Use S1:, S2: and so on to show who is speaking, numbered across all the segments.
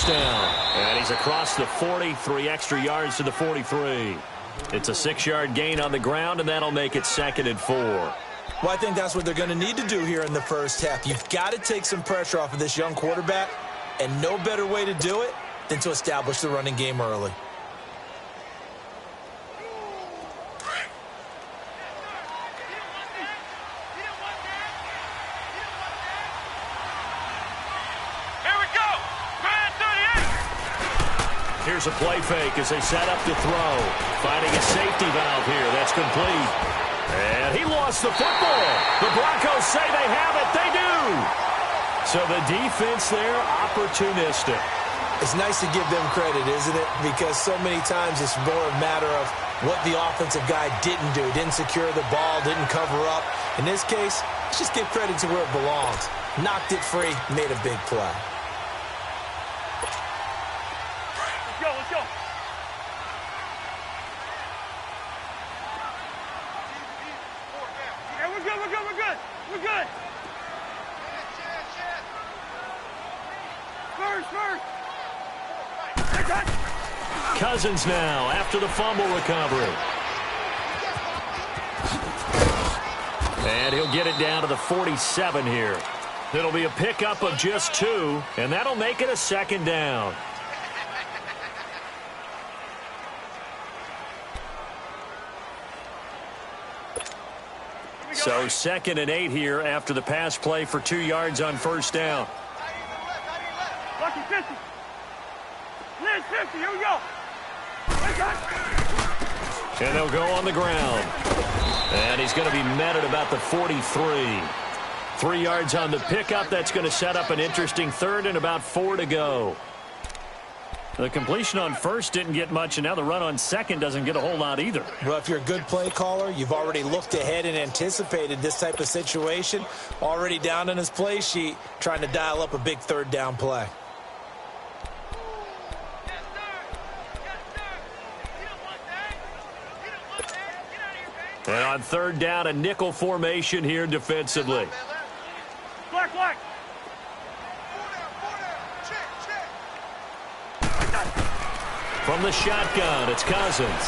S1: down. And he's across the 40, 3 extra yards to the 43. It's a 6-yard gain on the ground, and that'll make it 2nd and 4.
S2: Well, I think that's what they're going to need to do here in the first half. You've got to take some pressure off of this young quarterback, and no better way to do it than to establish the running game early.
S1: Here's a play fake as they set up to throw. Finding a safety valve here. That's complete. And he lost the football. The Broncos say they have it. They do. So the defense there, opportunistic.
S2: It's nice to give them credit, isn't it? Because so many times it's more a matter of what the offensive guy didn't do. Didn't secure the ball, didn't cover up. In this case, let's just give credit to where it belongs. Knocked it free, made a big play.
S3: Let's go. Yeah, we're good. First.
S1: Cousins now after the fumble recovery. And he'll get it down to the 47 here. It'll be a pickup of just 2, and that'll make it a 2nd down. So 2nd and 8 here after the pass play for 2 yards on first down.
S3: Lucky 50. Liz 50. Here we go.
S1: And they'll go on the ground. And he's going to be met at about the 43. 3 yards on the pickup. That's going to set up an interesting 3rd and about 4 to go. The completion on first didn't get much, and now the run on second doesn't get a whole lot either.
S2: Well, if you're a good play caller, you've already looked ahead and anticipated this type of situation. Already down on his play sheet, trying to dial up a big 3rd down play.
S1: And on 3rd down, a nickel formation here defensively.
S3: Black.
S1: From the shotgun, it's Cousins.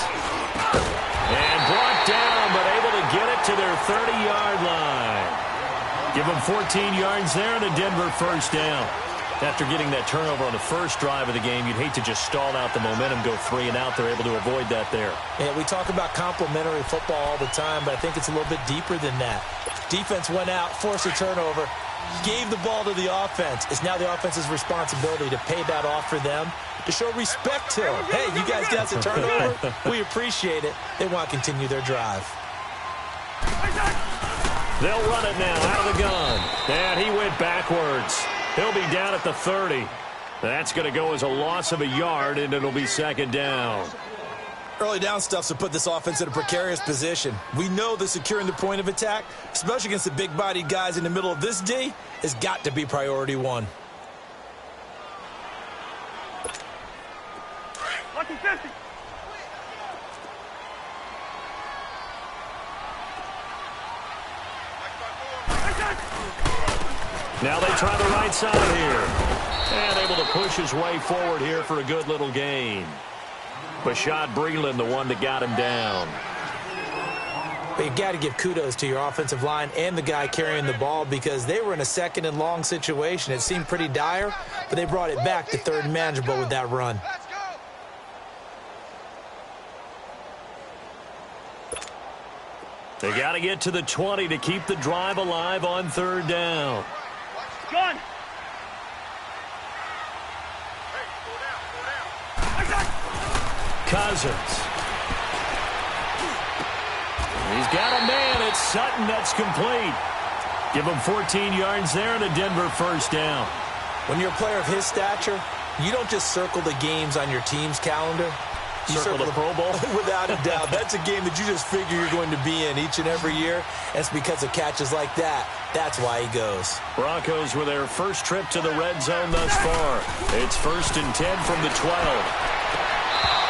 S1: And brought down, but able to get it to their 30-yard line. Give them 14 yards there and a Denver first down. After getting that turnover on the first drive of the game, you'd hate to just stall out the momentum, go 3 and out. They're able to avoid that there.
S2: Yeah, we talk about complementary football all the time, but I think it's a little bit deeper than that. Defense went out, forced a turnover, gave the ball to the offense. It's now the offense's responsibility to pay that off for them, to show respect to them. Hey, you guys got the turnover. We appreciate it. They want to continue their drive.
S1: They'll run it now out of the gun. And he went backwards. He'll be down at the 30. That's going to go as a loss of a yard, and it'll be 2nd down.
S2: Early down stuff's to put this offense in a precarious position. We know that securing the point of attack, especially against the big-bodied guys in the middle of this D, has got to be priority 1.
S3: Lucky 50.
S1: Now they try the right side here. And able to push his way forward here for a good little gain. Bashad Breeland, the one that got him down.
S2: But you got to give kudos to your offensive line and the guy carrying the ball, because they were in a 2nd and long situation. It seemed pretty dire, but they brought it back to 3rd and manageable with that run.
S1: They got to get to the 20 to keep the drive alive on 3rd down.
S3: Gun.
S1: Cousins. He's got a man. It's Sutton. That's complete. Give him 14 yards there and a Denver first down.
S2: When you're a player of his stature, you don't just circle the games on your team's calendar. You
S1: circle the Pro Bowl?
S2: Without a doubt. That's a game that you just figure you're going to be in each and every year. And it's because of catches like that. That's why he goes.
S1: Broncos with their first trip to the red zone thus far. It's 1st and 10 from the 12.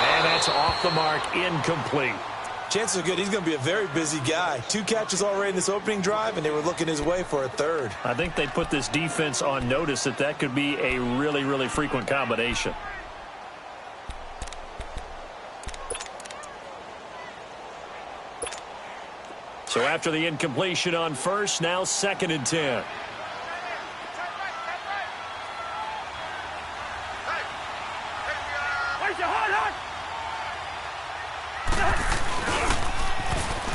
S1: And that's off the mark, incomplete.
S2: Chances are good he's going to be a very busy guy. 2 catches already in this opening drive, and they were looking his way for a third.
S1: I think they put this defense on notice that could be a really, really frequent combination. So after the incompletion on first, now 2nd and 10.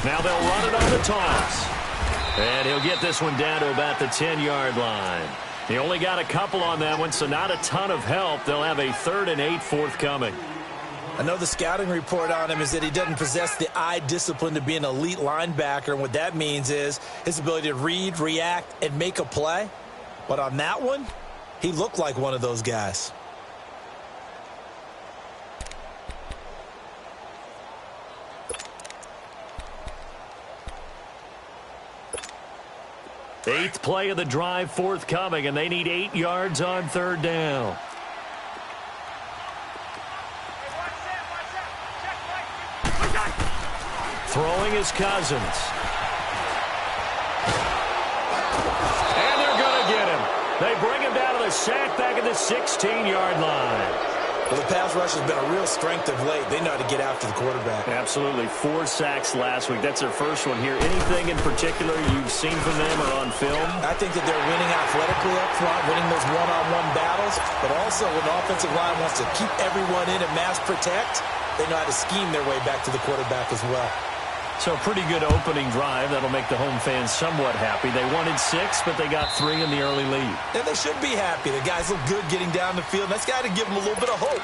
S1: Now they'll run it on the toss. And he'll get this one down to about the 10-yard line. He only got a couple on that one, so not a ton of help. They'll have a 3rd and 8 forthcoming.
S2: I know the scouting report on him is that he doesn't possess the eye discipline to be an elite linebacker. And what that means is his ability to read, react, and make a play. But on that one, he looked like one of those guys.
S1: Eighth play of the drive forthcoming, and they need 8 yards on 3rd down. Throwing is Cousins. And they're going to get him. They bring him down to the sack back at the 16-yard line.
S2: Well, the pass rush has been a real strength of late. They know how to get after the quarterback.
S1: Absolutely. 4 sacks last week. That's their first one here. Anything in particular you've seen from them or on film?
S2: I think that they're winning athletically up front, winning those one-on-one battles, but also when the offensive line wants to keep everyone in and mass protect, they know how to scheme their way back to the quarterback as well.
S1: So a pretty good opening drive. That'll make the home fans somewhat happy. They wanted 6, but they got 3 in the early lead.
S2: And they should be happy. The guys look good getting down the field. That's got to give them a little bit of hope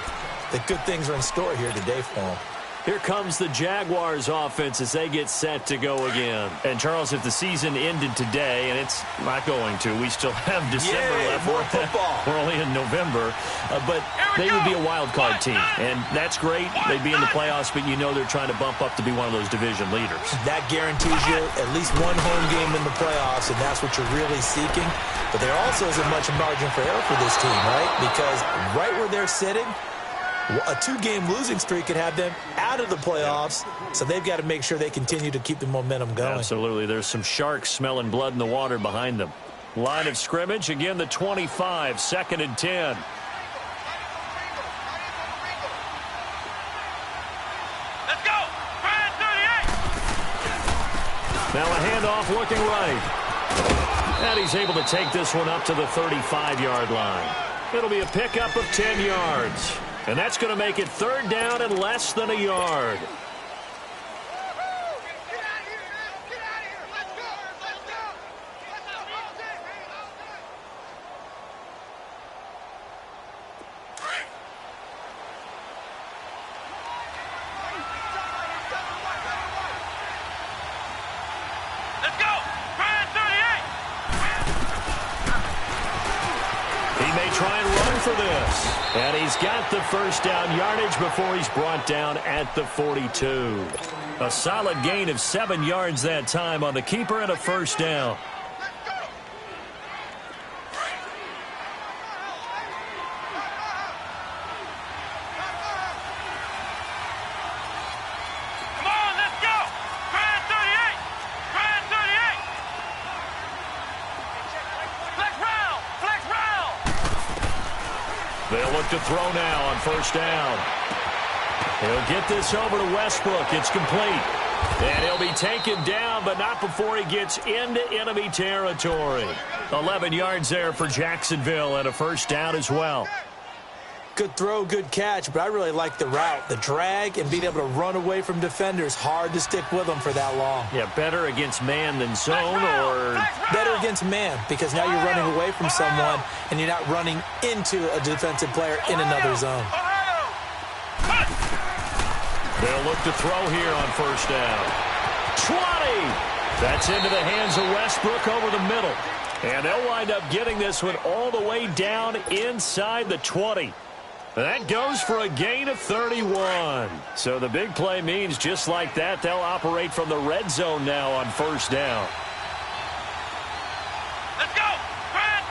S2: that good things are in store here today for them.
S1: Here comes the Jaguars offense as they get set to go again. And, Charles, if the season ended today, and it's not going to, we still have December left.
S2: More football.
S1: We're only in November. But they would be a wild card team. And that's great. They'd be in the playoffs, but you know they're trying to bump up to be one of those division leaders.
S2: That guarantees you at least one home game in the playoffs, and that's what you're really seeking. But there also isn't much margin for error for this team, right? Because right where they're sitting, a 2-game losing streak could have them out of the playoffs, so they've got to make sure they continue to keep the momentum going.
S1: Absolutely. There's some sharks smelling blood in the water behind them. Line of scrimmage, again the 25, 2nd and 10.
S3: Let's go! Brian 38!
S1: Now a handoff looking right. And he's able to take this one up to the 35-yard line. It'll be a pickup of 10 yards. And that's going to make it 3rd down and less than a yard.
S3: Let's go! Brian 38!
S1: He may try and run for this. And he's got the 1st down yardage before he's brought down at the 42. A solid gain of 7 yards that time on the keeper and a 1st down.
S3: Come on, let's go! Brian 38! Brian 38! Flex round! Flex round!
S1: They'll look to throw now on 1st down. He'll get this over to Westbrook. It's complete. And he'll be taken down, but not before he gets into enemy territory. 11 yards there for Jacksonville and a 1st down as well.
S2: Good throw, good catch, but I really like the route. The drag and being able to run away from defenders. Hard to stick with them for that long.
S1: Yeah, better against man than zone, or
S2: better against man, because now you're running away from someone and you're not running into a defensive player in another zone.
S1: They'll look to throw here on 1st down. 20! That's into the hands of Westbrook over the middle. And they'll wind up getting this one all the way down inside the 20. That goes for a gain of 31. So the big play means just like that, they'll operate from the red zone now on 1st down.
S3: Let's go! Brian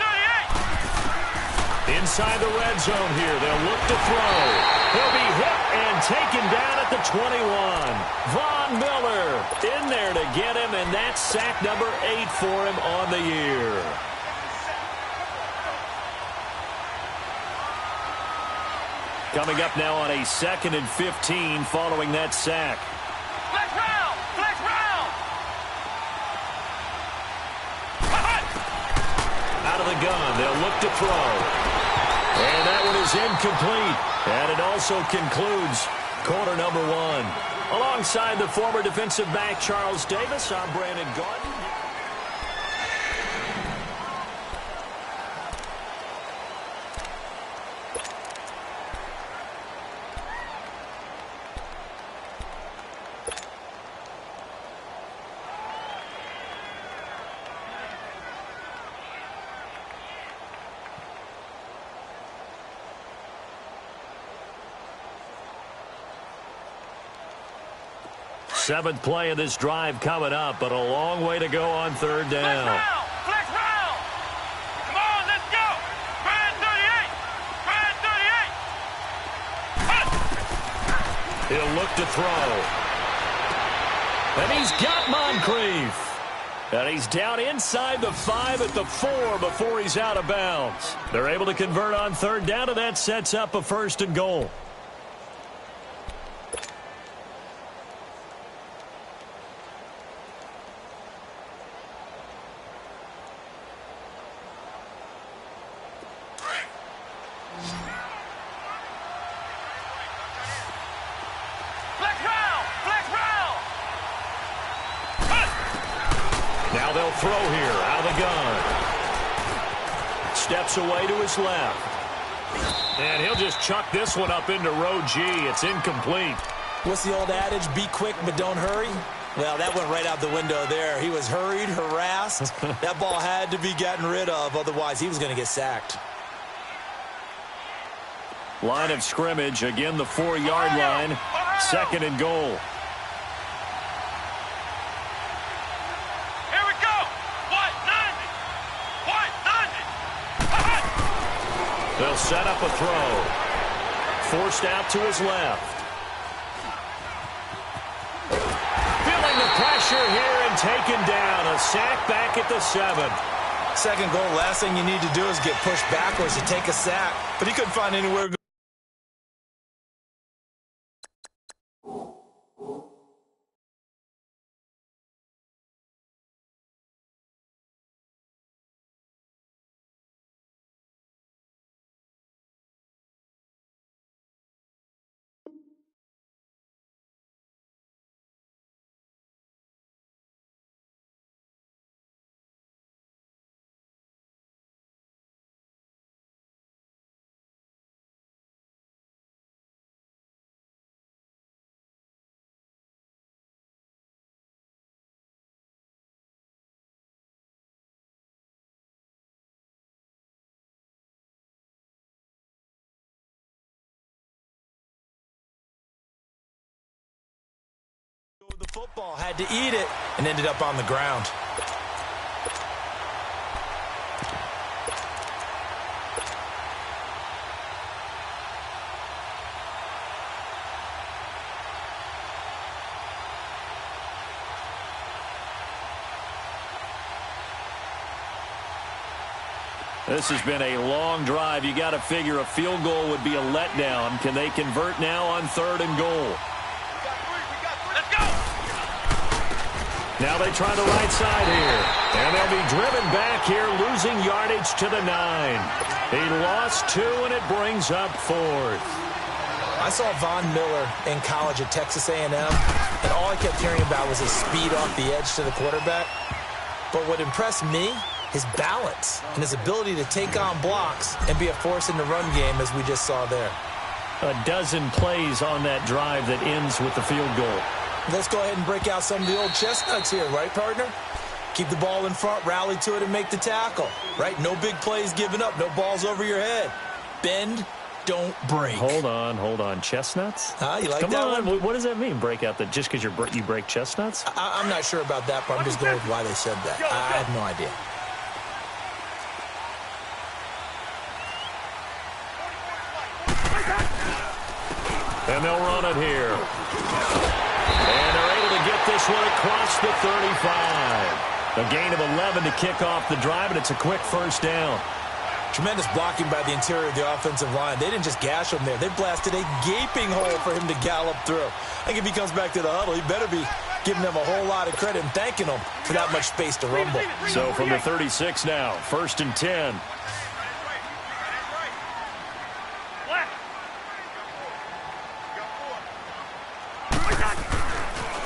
S3: 38!
S1: Inside the red zone here, they'll look to throw. He'll be hit and taken down at the 21. Von Miller in there to get him, and that's sack number 8 for him on the year. Coming up now on a 2nd and 15 following that sack.
S3: Flex round! Flex round!
S1: Out of the gun, they'll look to throw. And that one is incomplete. And it also concludes quarter number 1. Alongside the former defensive back Charles Davis, I'm Brandon Gordon. Seventh play of this drive coming up, but a long way to go on 3rd down.
S3: Flex round! Come on, let's go! Brand 38! Brand 38!
S1: He'll look to throw. And he's got Moncrief. And he's down inside the 5 at the 4 before he's out of bounds. They're able to convert on 3rd down, and that sets up a 1st and goal. Now they'll throw here out of the gun. Steps away to his left. And he'll just chuck this one up into row G. It's incomplete.
S2: What's the old adage? Be quick, but don't hurry. Well, that went right out the window there. He was hurried, harassed. That ball had to be gotten rid of. Otherwise, he was going to get sacked.
S1: Line of scrimmage. Again, the 4-yard line. 2nd and goal. They'll set up a throw. Forced out to his left. Feeling the pressure here and taken down. A sack back at the 7.
S2: 2nd goal, last thing you need to do is get pushed backwards to take a sack. But he couldn't find anywhere to go. The football had to eat it and ended up on the ground.
S1: This has been a long drive. You got to figure a field goal would be a letdown. Can they convert now on 3rd and goal? Now they try the right side here. And they'll be driven back here, losing yardage to the 9. He lost 2, and it brings up 4th.
S2: I saw Von Miller in college at Texas A&M, and all I kept hearing about was his speed off the edge to the quarterback. But what impressed me, his balance and his ability to take on blocks and be a force in the run game, as we just saw there.
S1: A dozen plays on that drive that ends with the field goal.
S2: Let's go ahead and break out some of the old chestnuts here, right, partner? Keep the ball in front, rally to it, and make the tackle, right? No big plays given up, no balls over your head. Bend, don't break.
S1: Hold on. Chestnuts?
S2: You like
S1: Come
S2: that
S1: on.
S2: one?
S1: What does that mean, break out? Just because you break chestnuts?
S2: I'm not sure about that, but I'm just going with why they said that. I have no idea.
S1: And they'll run it here. And they're able to get this one across the 35. A gain of 11 to kick off the drive, and it's a quick first down.
S2: Tremendous blocking by the interior of the offensive line. They didn't just gash him there. They blasted a gaping hole for him to gallop through. I think if he comes back to the huddle, he better be giving them a whole lot of credit and thanking them for that much space to rumble.
S1: So from the 36 now, 1st and 10.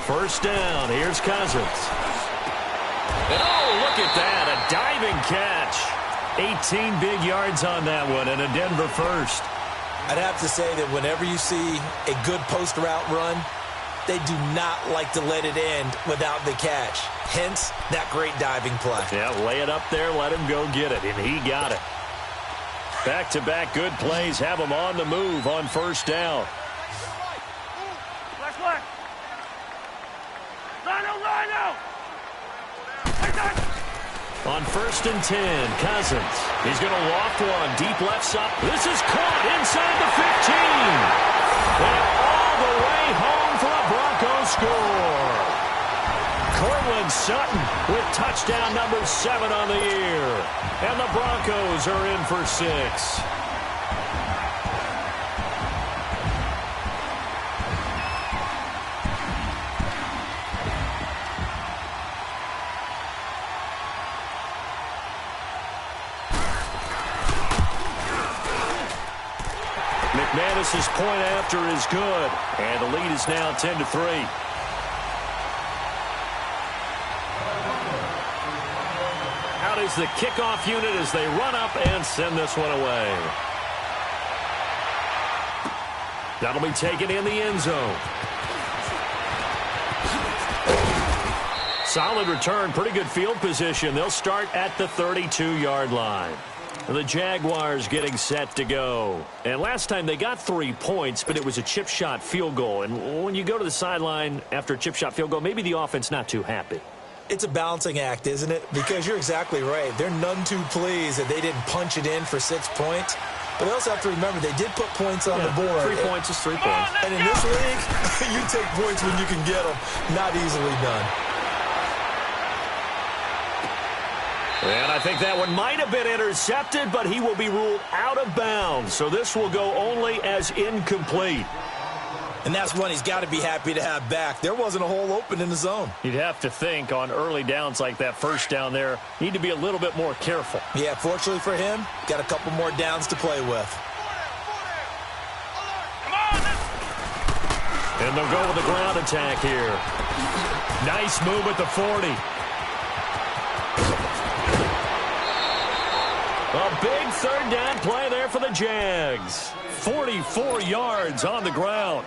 S1: First down, here's Cousins. And oh, look at that, a diving catch. 18 big yards on that one, and a Denver first.
S2: I'd have to say that whenever you see a good post route run, they do not like to let it end without the catch. Hence, that great diving play.
S1: Yeah, lay it up there, let him go get it, and he got it. Back-to-back good plays have him on the move on first down. On 1st and 10, Cousins. He's going to loft one. Deep left side. This is caught inside the 15. And all the way home for a Broncos score. Cortland Sutton with touchdown number 7 on the year. And the Broncos are in for 6. McManus's point after is good, and the lead is now 10-3. Out is the kickoff unit as they run up and send this one away. That'll be taken in the end zone. Solid return, pretty good field position. They'll start at the 32-yard line. The Jaguars getting set to go. And last time they got 3 points, but it was a chip shot field goal. And when you go to the sideline after a chip shot field goal, maybe the offense not too happy.
S2: It's a balancing act, isn't it? Because you're exactly right. They're none too pleased that they didn't punch it in for 6 points. But they also have to remember they did put points on the board.
S1: 3 points is 3 points.
S2: And in this league, you take points when you can get them. Not easily done.
S1: And I think that one might have been intercepted, but he will be ruled out of bounds. So this will go only as incomplete.
S2: And that's one he's got to be happy to have back. There wasn't a hole open in the zone.
S1: You'd have to think on early downs like that first down there, need to be a little bit more careful.
S2: Yeah, fortunately for him, got a couple more downs to play with.
S1: And they'll go with the ground attack here. Nice move at the 40. A big third down play there for the Jags. 44 yards on the ground.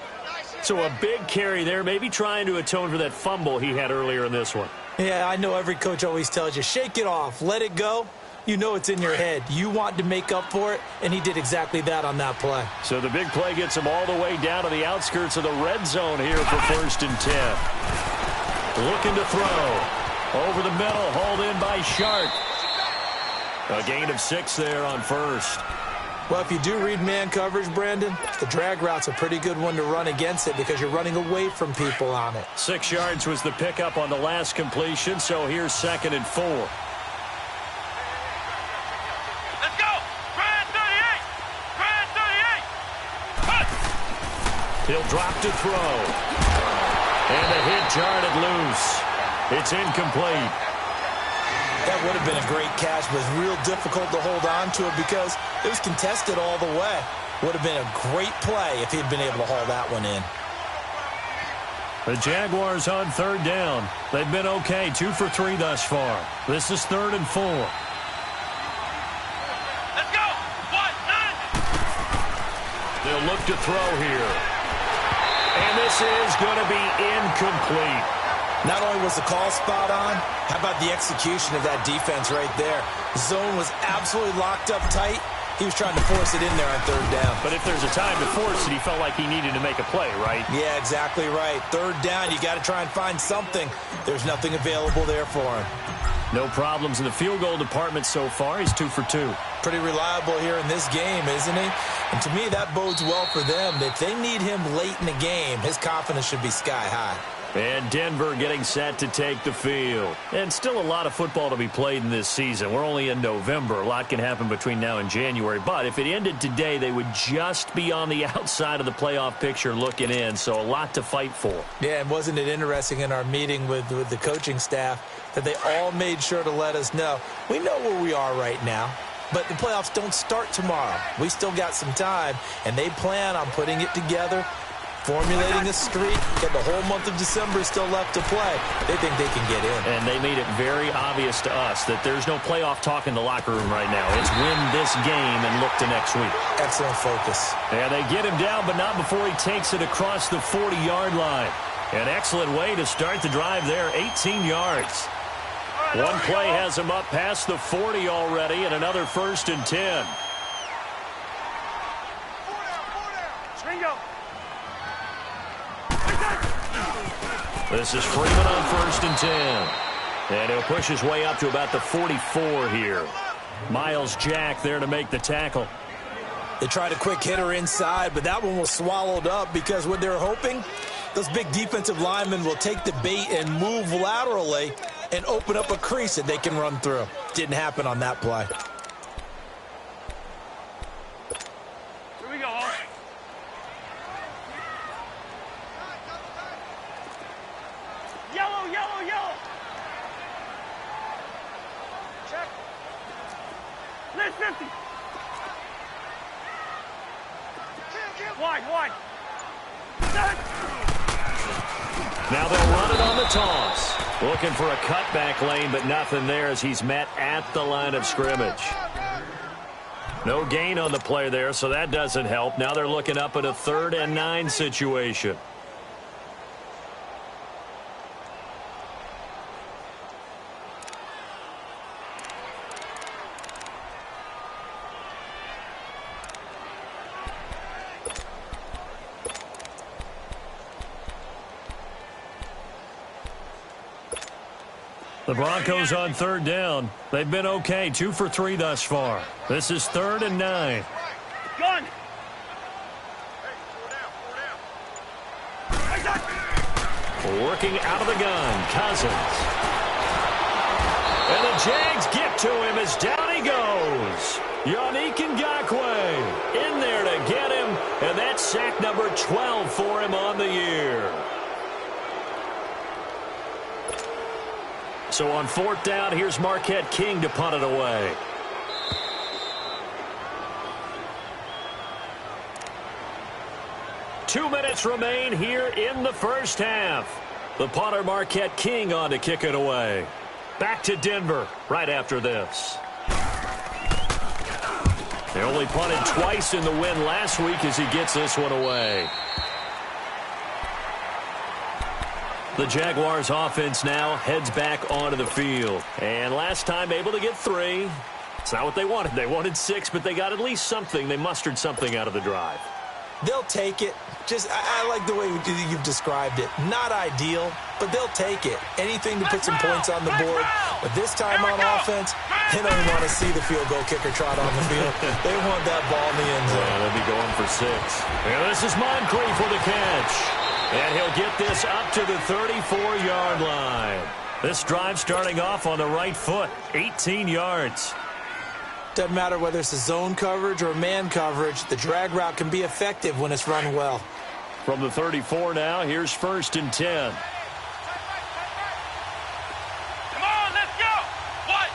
S1: So a big carry there, maybe trying to atone for that fumble he had earlier in this one.
S2: Yeah, I know every coach always tells you, shake it off, let it go. You know it's in your head. You want to make up for it, and he did exactly that on that play.
S1: So the big play gets him all the way down to the outskirts of the red zone here for 1st and 10. Looking to throw. Over the middle, hauled in by Shark. A gain of 6 there on first.
S2: Well, if you do read man coverage, Brandon, the drag route's a pretty good one to run against it because you're running away from people on it.
S1: 6 yards was the pickup on the last completion, so here's 2nd and 4.
S3: Let's go! Brad 38! Brad 38! Push!
S1: He'll drop to throw. And the hit jarred it loose. It's incomplete.
S2: That would have been a great catch, but it's real difficult to hold on to it because it was contested all the way. Would have been a great play if he'd been able to haul that one in.
S1: The Jaguars on 3rd down. They've been okay, 2 for 3 thus far. This is 3rd and 4.
S3: Let's go! 1, 9!
S1: They'll look to throw here. And this is going to be incomplete.
S2: Not only was the call spot on, how about the execution of that defense right there? The zone was absolutely locked up tight. He was trying to force it in there on 3rd down.
S1: But if there's a time to force it, he felt like he needed to make a play, right?
S2: Yeah, exactly right. 3rd down, you got to try and find something. There's nothing available there for him.
S1: No problems in the field goal department so far. He's 2 for 2.
S2: Pretty reliable here in this game, isn't he? And to me, that bodes well for them. If they need him late in the game, his confidence should be sky high.
S1: And Denver getting set to take the field. And still a lot of football to be played in this season. We're only in November. A lot can happen between now and January. But if it ended today, they would just be on the outside of the playoff picture looking in. So a lot to fight for.
S2: Yeah, and wasn't it interesting in our meeting with the coaching staff that they all made sure to let us know, we know where we are right now, but the playoffs don't start tomorrow. We still got some time, and they plan on putting it together, formulating a streak, and the whole month of December is still left to play. They think they can get in.
S1: And they made it very obvious to us that there's no playoff talk in the locker room right now. It's win this game and look to next week.
S2: Excellent focus.
S1: And they get him down, but not before he takes it across the 40-yard line. An excellent way to start the drive there, 18 yards. One play has him up past the 40 already, and another 1st and 10. This is Freeman on 1st and 10. And he'll push his way up to about the 44 here. Miles Jack there to make the tackle.
S2: They tried a quick hitter inside, but that one was swallowed up because what they're hoping, those big defensive linemen will take the bait and move laterally and open up a crease that they can run through. Didn't happen on that play.
S3: Here we go. Yellow, yellow, yellow. Check. Let's 50. Wide, wide.
S1: Now they'll run it on the toss. Looking for a cutback lane, but nothing there as he's met at the line of scrimmage. No gain on the play there, so that doesn't help. Now they're looking up at a 3rd and 9 situation. The Broncos on 3rd down. They've been okay, 2 for 3 thus far. This is 3rd and 9.
S3: Gun.
S1: Working out of the gun, Cousins. And the Jags get to him as down he goes. Yannick Ngakoue in there to get him, and that's sack number 12 for him on the year. So on 4th down, here's Marquette King to punt it away. Two minutes remain here in the first half. The punter Marquette King on to kick it away. Back to Denver right after this. They only punted twice in the win last week as he gets this one away. The Jaguars offense now heads back onto the field. And last time able to get 3. It's not what they wanted. They wanted 6, but they got at least something. They mustered something out of the drive.
S2: They'll take it. I like the way you've described it. Not ideal, but they'll take it. Anything to put some points on the board. But this time on offense, they don't want to see the field goal kicker trot on the field. They want that ball in the end zone.
S1: Yeah, they'll be going for 6. And this is Moncrief for the catch. And he'll get this up to the 34-yard line. This drive starting off on the right foot, 18 yards.
S2: Doesn't matter whether it's a zone coverage or man coverage, the drag route can be effective when it's run well.
S1: From the 34 now, here's 1st and 10.
S3: Come on, let's go. What?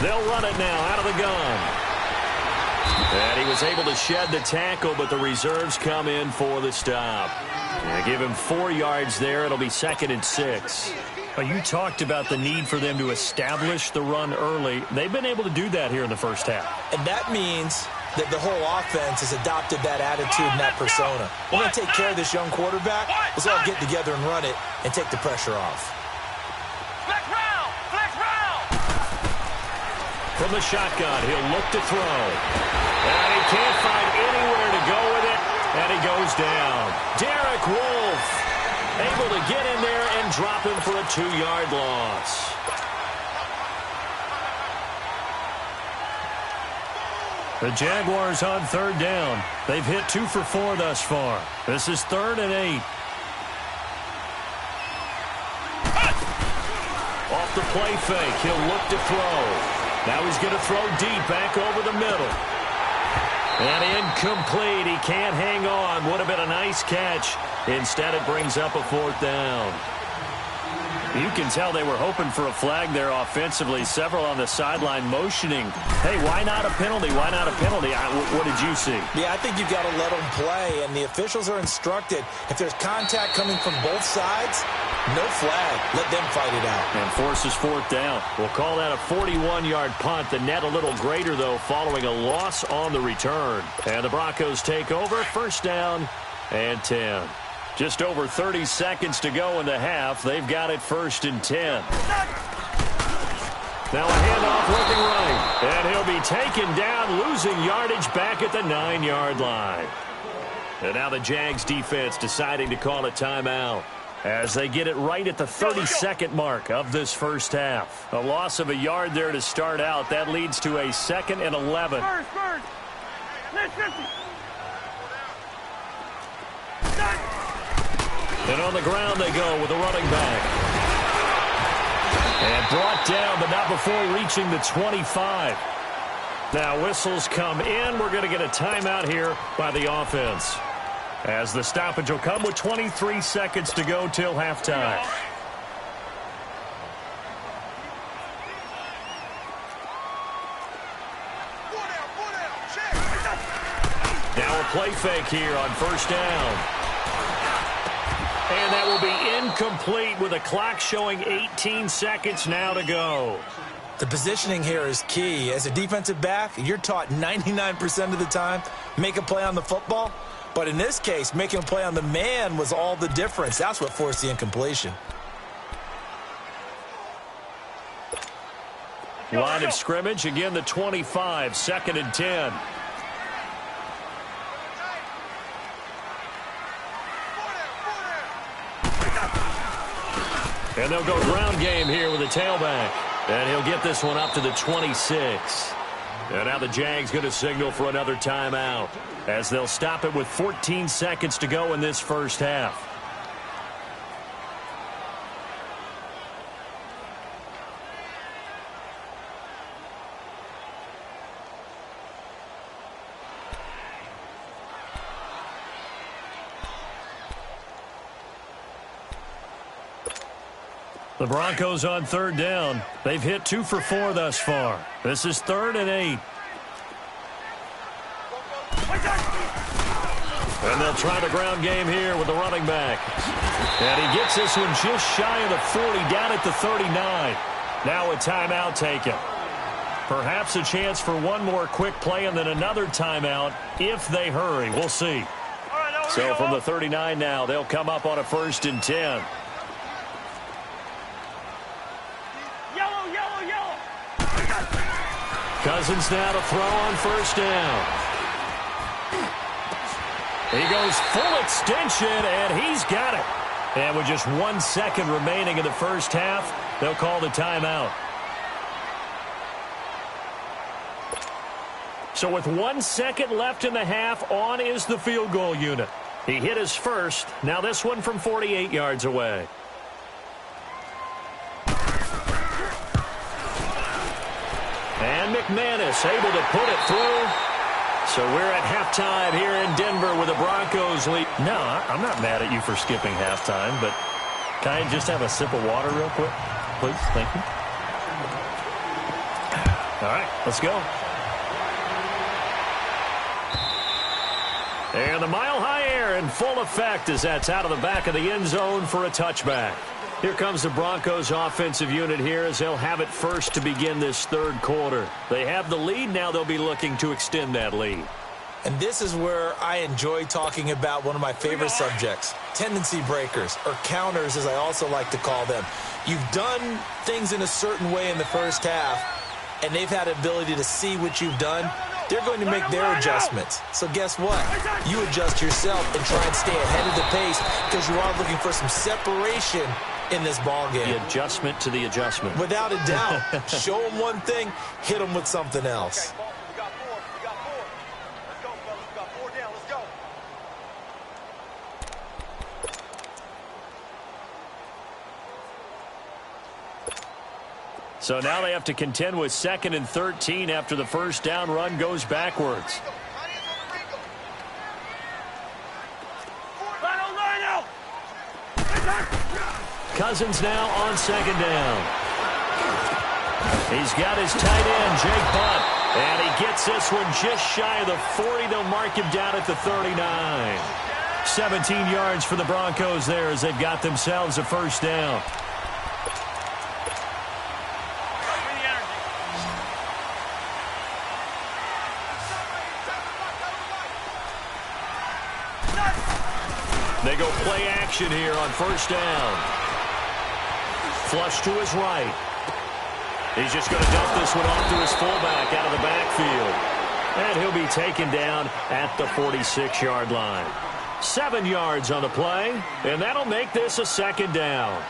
S3: 9.
S1: They'll run it now out of the gun. And he was able to shed the tackle, but the reserves come in for the stop. And give him 4 yards there. It'll be 2nd and 6. You talked about the need for them to establish the run early. They've been able to do that here in the first half.
S2: And that means that the whole offense has adopted that attitude and that persona. We're going to take care of this young quarterback. Let's all get together and run it and take the pressure off.
S3: Flex round. Flex round.
S1: From the shotgun, he'll look to throw. And he can't find anywhere to go with it. And he goes down. Derek Wolfe able to get in there and drop him for a 2-yard loss. The Jaguars on third down. They've hit 2 for 4 thus far. This is 3rd and 8. Off the play fake, he'll look to throw. Now he's going to throw deep back over the middle. And incomplete. He can't hang on. Would have been a nice catch. Instead, it brings up a 4th down. You can tell they were hoping for a flag there offensively. Several on the sideline motioning. Hey, why not a penalty? Why not a penalty? What did you see?
S2: Yeah, I think you've got to let them play, and the officials are instructed. If there's contact coming from both sides, no flag. Let them fight it out.
S1: And forces 4th down. We'll call that a 41-yard punt. The net a little greater, though, following a loss on the return. And the Broncos take over. 1st down and 10. Just over 30 seconds to go in the half. They've got it 1st and 10. Now a handoff looking right. And he'll be taken down, losing yardage back at the 9-yard line. And now the Jags defense deciding to call a timeout as they get it right at the 32nd mark of this first half. A loss of a yard there to start out. That leads to a 2nd and 11.
S3: First. Let's 50.
S1: And on the ground they go with a running back. And brought down, but not before reaching the 25. Now whistles come in. We're going to get a timeout here by the offense, as the stoppage will come with 23 seconds to go till halftime. Now a play fake here on 1st down. And that will be incomplete with a clock showing 18 seconds now to go.
S2: The positioning here is key. As a defensive back, you're taught 99% of the time, make a play on the football. But in this case, making a play on the man was all the difference. That's what forced the incompletion.
S1: Line of scrimmage, again the 25, 2nd and 10. And they'll go ground game here with a tailback. And he'll get this one up to the 26. And now the Jags going to signal for another timeout, as they'll stop it with 14 seconds to go in this first half. The Broncos on 3rd down. They've hit 2 for 4 thus far. This is 3rd and 8. And they'll try the ground game here with the running back. And he gets this one just shy of the 40, down at the 39. Now a timeout taken. Perhaps a chance for one more quick play and then another timeout if they hurry. We'll see. So from the 39 now, they'll come up on a 1st and 10. Cousins now to throw on 1st down. He goes full extension, and he's got it. And with just 1 second remaining in the first half, they'll call the timeout. So with 1 second left in the half, on is the field goal unit. He hit his first. Now this one from 48 yards away. And McManus able to put it through. So we're at halftime here in Denver with the Broncos lead. No, I'm not mad at you for skipping halftime, but can I just have a sip of water real quick? Please, thank you. All right, let's go. And the mile-high air in full effect as that's out of the back of the end zone for a touchback. Here comes the Broncos offensive unit here as they'll have it first to begin this third quarter. They have the lead. Now they'll be looking to extend that lead.
S2: And this is where I enjoy talking about one of my favorite subjects, tendency breakers, or counters as I also like to call them. You've done things in a certain way in the first half, and they've had the ability to see what you've done. They're going to make their adjustments. So guess what? You adjust yourself and try and stay ahead of the pace because you are looking for some separation in this ball game.
S1: The adjustment to the adjustment.
S2: Without a doubt. Show them one thing, hit them with something else.
S1: So now they have to contend with 2nd and 13 after the first down run goes backwards. Cousins now on 2nd down. He's got his tight end, Jake Butt, and he gets this one just shy of the 40. They'll mark him down at the 39. 17 yards for the Broncos there as they've got themselves a first down. They go play action here on first down. Flush to his right. He's just going to dump this one off to his fullback out of the backfield. And he'll be taken down at the 46-yard line. 7 yards on the play, and that'll make this a 2nd down.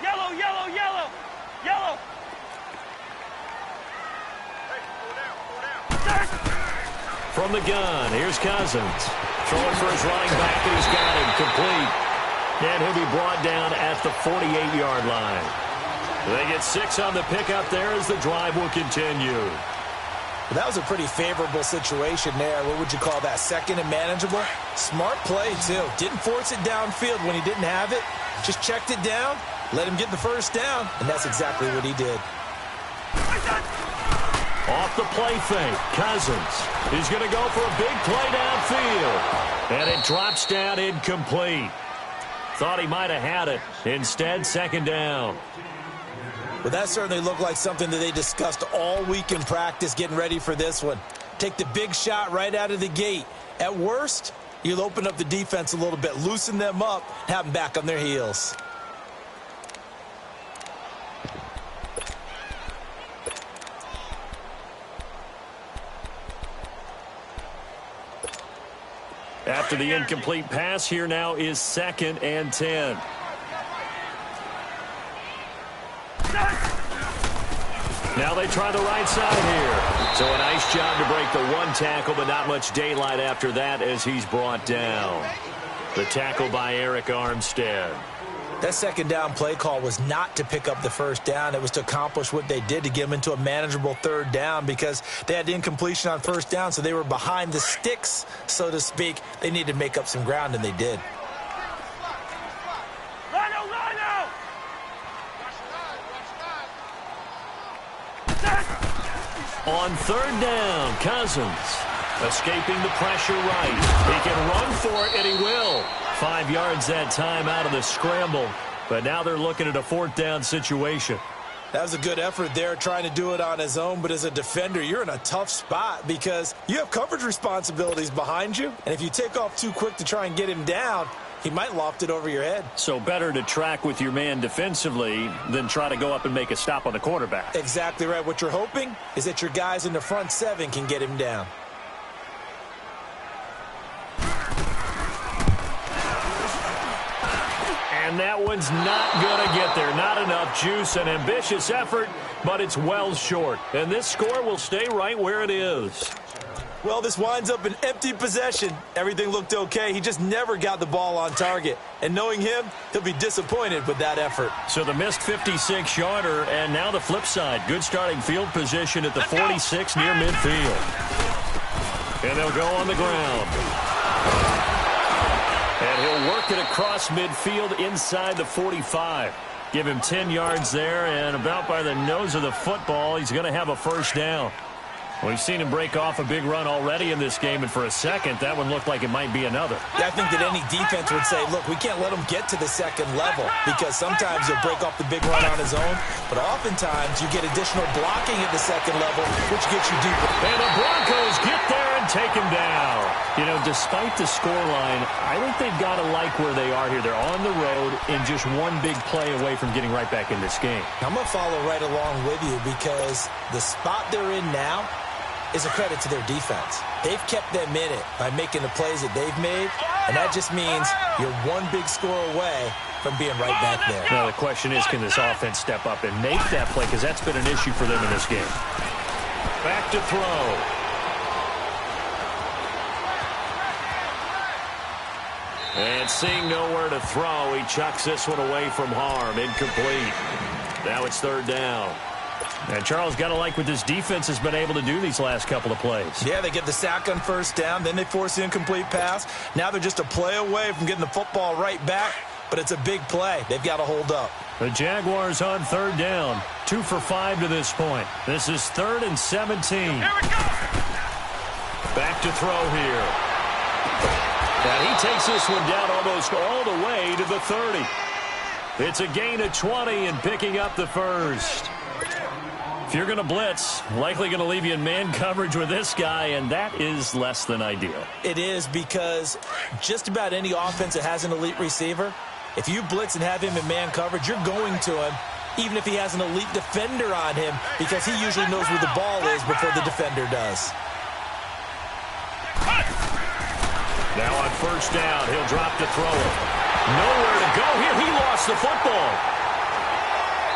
S3: Yellow, yellow, yellow, yellow.
S1: From the gun, here's Cousins. Throwing for his running back, and he's got him complete. And he'll be brought down at the 48-yard line. They get 6 on the pickup there as the drive will continue.
S2: Well, that was a pretty favorable situation there. What would you call that? 2nd and manageable? Smart play, too. Didn't force it downfield when he didn't have it. Just checked it down, let him get the first down, and that's exactly what he did.
S1: Off the play fake, Cousins. He's going to go for a big play downfield. And it drops down incomplete. Thought he might have had it. Instead, 2nd down.
S2: Well, that certainly looked like something that they discussed all week in practice getting ready for this one. Take the big shot right out of the gate. At worst, you'll open up the defense a little bit, loosen them up, have them back on their heels.
S1: After the incomplete pass, here now is 2nd and 10. Now they try the right side here. So a nice job to break the one tackle, but not much daylight after that as he's brought down. The tackle by Eric Armstead.
S2: That 2nd down play call was not to pick up the first down. It was to accomplish what they did to get them into a manageable 3rd down because they had incompletion on first down, so they were behind the sticks, so to speak. They needed to make up some ground, and they did.
S1: On 3rd down, Cousins escaping the pressure right. He can run for it, and he will. 5 yards that time out of the scramble. But now they're looking at a 4th down situation.
S2: That was a good effort there, trying to do it on his own. But as a defender, you're in a tough spot because you have coverage responsibilities behind you. And if you take off too quick to try and get him down, he might loft it over your head.
S1: So better to track with your man defensively than try to go up and make a stop on the quarterback.
S2: Exactly right. What you're hoping is that your guys in the front 7 can get him down.
S1: And that one's not going to get there. Not enough juice. An ambitious effort, but it's well short. And this score will stay right where it is.
S2: Well, this winds up an empty possession. Everything looked okay. He just never got the ball on target. And knowing him, he'll be disappointed with that effort.
S1: So the missed 56-yarder, and now the flip side. Good starting field position at the 46 near midfield. And they'll go on the ground. And he'll work it across midfield inside the 45. Give him 10 yards there, and about by the nose of the football, he's going to have a first down. We've seen him break off a big run already in this game, and for a second, that one looked like it might be another.
S2: Yeah, I think that any defense would say, look, we can't let him get to the 2nd level because sometimes he'll break off the big run on his own, but oftentimes you get additional blocking at the 2nd level, which gets you deeper.
S1: And the Broncos get there and take him down. You know, despite the scoreline, I think they've got to like where they are here. They're on the road and just one big play away from getting right back in this game.
S2: I'm going to follow right along with you because the spot they're in now is a credit to their defense. They've kept them in it by making the plays that they've made, and that just means you're one big score away from being right back there.
S1: Now, the question is, can this offense step up and make that play? Because that's been an issue for them in this game. Back to throw. And seeing nowhere to throw, he chucks this one away from harm. Incomplete. Now it's third down. And Charles, got to like what this defense has been able to do these last couple of plays.
S2: Yeah, they get the sack on first down, then they force the incomplete pass. Now they're just a play away from getting the football right back, but it's a big play. They've got to hold up.
S1: The Jaguars on third down. 2 for 5 to this point. This is 3rd and 17.
S3: Here we go.
S1: Back to throw here. And he takes this one down almost all the way to the 30. It's a gain of 20 and picking up the first. If you're going to blitz, likely going to leave you in man coverage with this guy, and that is less than ideal.
S2: It is, because just about any offense that has an elite receiver, if you blitz and have him in man coverage, you're going to him, even if he has an elite defender on him, because he usually knows where the ball is before the defender does.
S1: Now on first down, he'll drop to throw it. Nowhere to go here. He lost the football.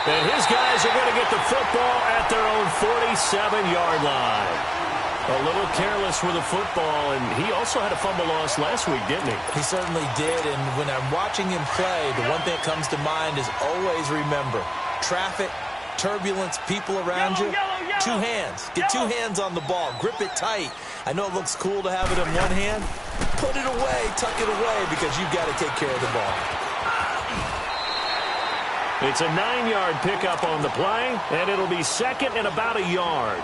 S1: And his guys are going to get the football at their own 47-yard line. A little careless with the football, and he also had a fumble loss last week, didn't he?
S2: He certainly did, and when I'm watching him play, the one thing that comes to mind is always remember, traffic, turbulence, people around you, two hands. Get two hands on the ball. Grip it tight. I know it looks cool to have it in one hand. Put it away, tuck it away, because you've got to take care of the ball.
S1: It's a 9-yard pickup on the play, and it'll be second and about a yard.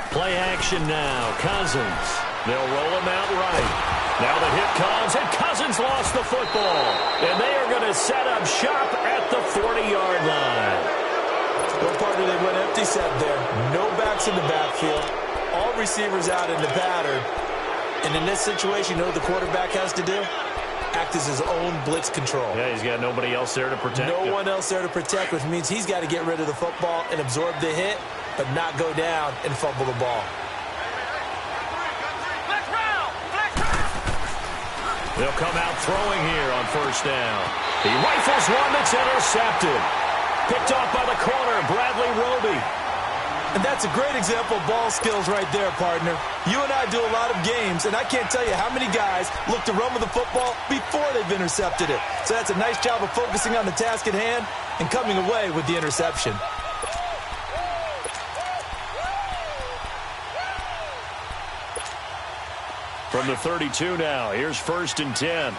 S1: Play action now. Cousins. They'll roll him out right. Now the hit comes, and Cousins lost the football. And they are going to set up shop at the 40-yard line.
S2: Well, partner, they went empty set there. No backs in the backfield. All receivers out in the pattern. And in this situation, you know what the quarterback has to do? Act as his own blitz control.
S1: Yeah, he's got nobody else there to protect him.
S2: No one else there to protect, which means he's got to get rid of the football and absorb the hit, but not go down and fumble the ball.
S1: They'll come out throwing here on first down. He rifles one that's intercepted. Picked off by the corner, Bradley Roby.
S2: And that's a great example of ball skills right there, partner. You and I do a lot of games, and I can't tell you how many guys look to run with the football before they've intercepted it. So that's a nice job of focusing on the task at hand and coming away with the interception.
S1: From the 32 now, here's 1st and 10.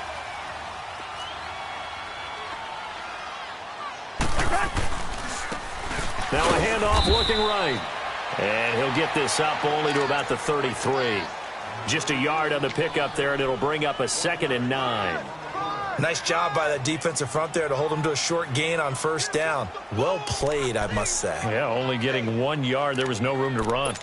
S1: Now a handoff looking right. And he'll get this up only to about the 33. Just a yard on the pickup there, and it'll bring up a 2nd and 9.
S2: Nice job by that defensive front there to hold him to a short gain on first down. Well played, I must say.
S1: Yeah, only getting 1 yard. There was no room to run.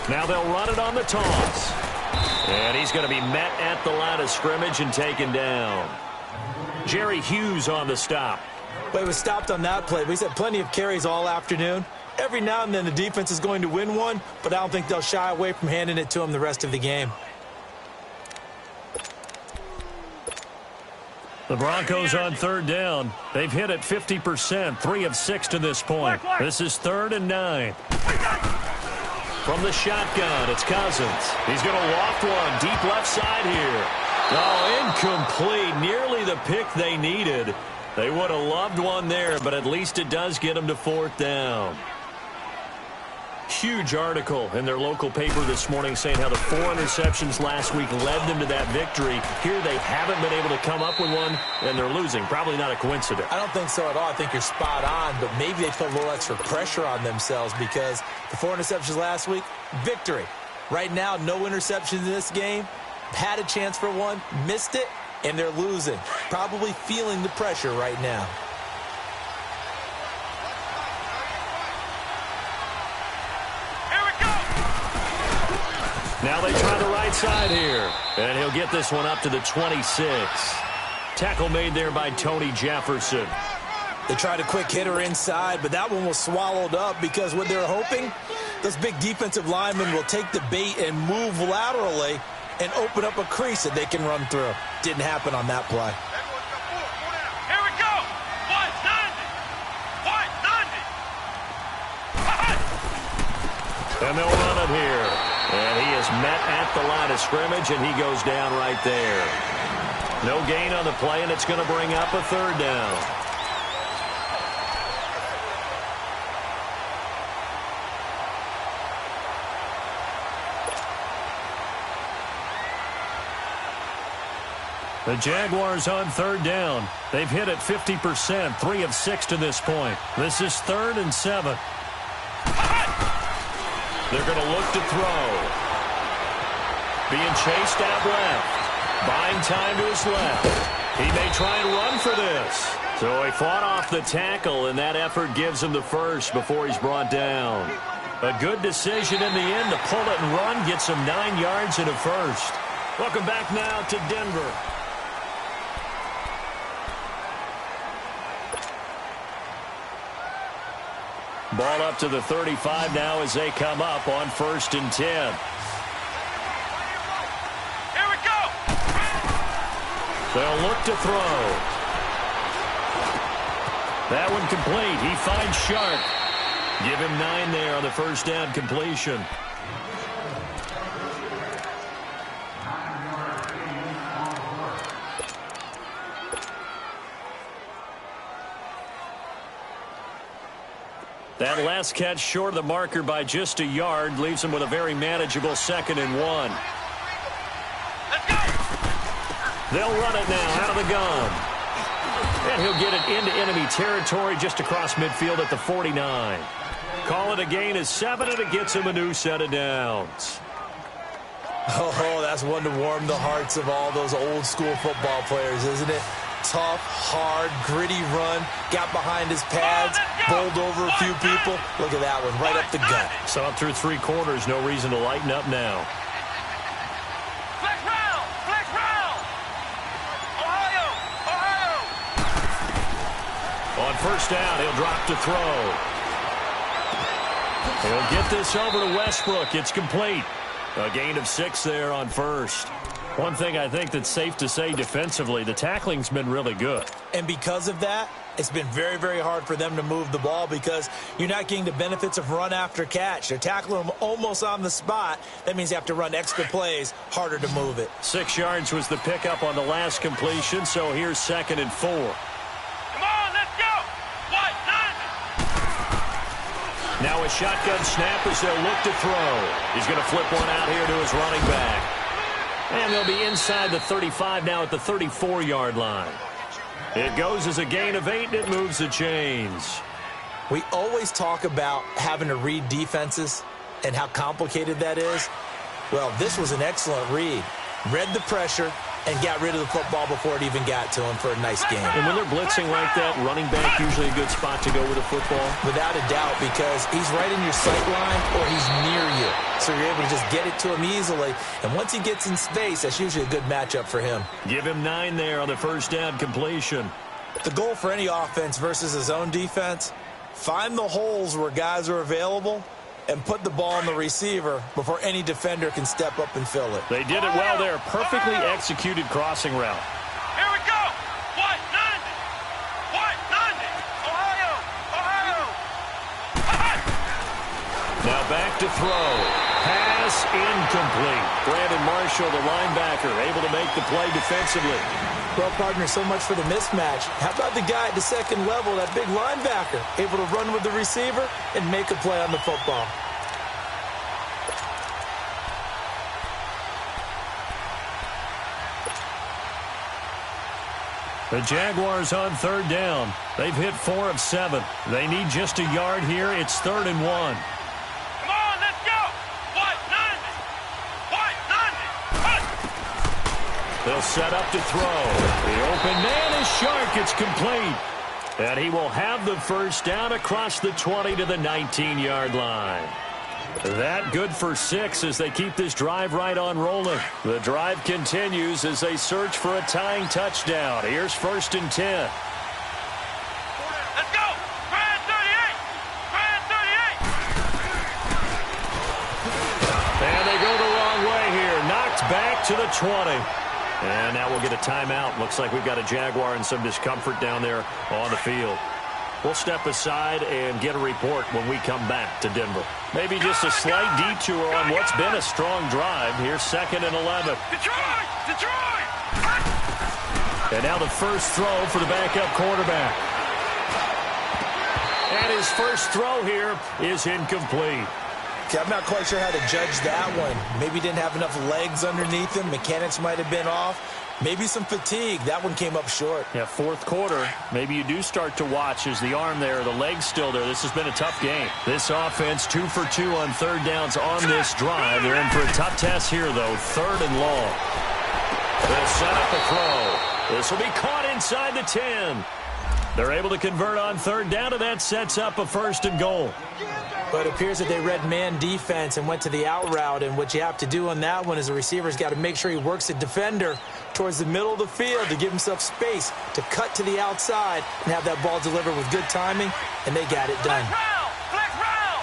S1: Now they'll run it on the toss. And he's going to be met at the line of scrimmage and taken down. Jerry Hughes on the stop.
S2: Well, he was stopped on that play, but he's had plenty of carries all afternoon. Every now and then the defense is going to win one, but I don't think they'll shy away from handing it to him the rest of the game.
S1: The Broncos on third down. They've hit it 50%, 3 of 6 to this point. This is 3rd and 9. From the shotgun, it's Cousins. He's going to loft one deep left side here. Oh, incomplete. Nearly the pick they needed. They would have loved one there, but at least it does get them to 4th down. Huge article in their local paper this morning saying how the 4 interceptions last week led them to that victory. Here they haven't been able to come up with one, and they're losing. Probably not a coincidence.
S2: I don't think so at all. I think you're spot on, but maybe they put a little extra pressure on themselves because the 4 interceptions last week, victory. Right now, no interceptions in this game. Had a chance for one, missed it, and they're losing. Probably feeling the pressure right now.
S1: Now they try the right side here. And he'll get this one up to the 26. Tackle made there by Tony Jefferson.
S2: They tried a quick hitter inside, but that one was swallowed up because what they're hoping, those big defensive linemen will take the bait and move laterally and open up a crease that they can run through. Didn't happen on that play.
S3: Here we go. White 90.
S1: And they'll run it here. And he is met at the line of scrimmage, and he goes down right there. No gain on the play, and it's going to bring up a third down. The Jaguars on third down. They've hit it 50%, 3 of 6 to this point. This is 3rd and 7. They're going to look to throw. Being chased out left. Buying time to his left. He may try and run for this. So he fought off the tackle, and that effort gives him the first before he's brought down. A good decision in the end to pull it and run, gets him 9 yards and a first. Welcome back now to Denver. Ball up to the 35 now as they come up on 1st and 10.
S3: Here we go.
S1: They'll look to throw. That one complete. He finds Sharp. Give him 9 there on the first down completion. That last catch short of the marker by just a yard leaves him with a very manageable 2nd and 1.
S3: Let's go.
S1: They'll run it now out of the gun. And he'll get it into enemy territory just across midfield at the 49. Call it a gain of 7, and it gets him a new set of downs.
S2: Oh, that's one to warm the hearts of all those old school football players, isn't it? Tough, hard, gritty run. Got behind his pads, bowled over a few people. Look at that one, right up the gut.
S1: So up through 3 quarters, no reason to lighten up now.
S3: Flex round. Flex round. Ohio. Ohio.
S1: On first down, he'll drop to throw. He'll get this over to Westbrook. It's complete. A gain of 6 there on first. One thing I think that's safe to say defensively, the tackling's been really good.
S2: And because of that, it's been very, very hard for them to move the ball because you're not getting the benefits of run after catch. They're tackling them almost on the spot. That means you have to run extra plays, harder to move it.
S1: 6 yards was the pickup on the last completion, so here's 2nd and 4.
S3: Come on, let's go. White 90.
S1: Now a shotgun snap as they'll look to throw. He's going to flip one out here to his running back. And they'll be inside the 35 now at the 34-yard line. It goes as a gain of 8, and it moves the chains.
S2: We always talk about having to read defenses and how complicated that is. Well, this was an excellent read. Read the pressure and got rid of the football before it even got to him for a nice game.
S1: And when they're blitzing like that, running back usually a good spot to go with the football?
S2: Without a doubt, because he's right in your sight line or he's near you. So you're able to just get it to him easily. And once he gets in space, that's usually a good matchup for him.
S1: Give him 9 there on the first down completion.
S2: The goal for any offense versus his own defense, find the holes where guys are available and put the ball on the receiver before any defender can step up and fill it.
S1: They did it well there. Perfectly executed crossing route.
S3: Here we go. White 90. White 90. Ohio. Ohio.
S1: Now back to throw. Pass incomplete. Brandon Marshall, the linebacker, able to make the play defensively.
S2: Well, partner, so much for the mismatch. How about the guy at the second level, that big linebacker, able to run with the receiver and make a play on the football?
S1: The Jaguars on third down. They've hit 4 of 7. They need just a yard here. It's 3rd and 1.
S3: Come on, let's go. White 90. White 90.
S1: They'll set up to throw. The open man is Shark. It's complete. And he will have the first down across the 20 to the 19-yard line. That good for 6 as they keep this drive right on rolling. The drive continues as they search for a tying touchdown. Here's 1st and 10.
S3: Let's go! Brand 38! Brand 38!
S1: And they go the wrong way here. Knocked back to the 20. And now we'll get a timeout. Looks like we've got a Jaguar and some discomfort down there on the field. We'll step aside and get a report when we come back to Denver. Maybe just a slight detour on what's been a strong drive. Here's 2nd and 11.
S3: Detroit! Detroit!
S1: And now the first throw for the backup quarterback. And his first throw here is incomplete.
S2: Okay, I'm not quite sure how to judge that one. Maybe didn't have enough legs underneath him. Mechanics might have been off. Maybe some fatigue. That one came up short.
S1: Yeah, 4th quarter. Maybe you do start to watch as the arm there, the leg's still there. This has been a tough game. This offense 2 for 2 on 3rd downs on this drive. They're in for a tough test here, though. 3rd and long. They'll set up a throw. This will be caught inside the 10. They're able to convert on 3rd down, and that sets up a 1st and goal.
S2: But it appears that they read man defense and went to the out route, and what you have to do on that one is the receiver's got to make sure he works the defender towards the middle of the field to give himself space to cut to the outside and have that ball delivered with good timing, and they got it done.
S3: Flex round!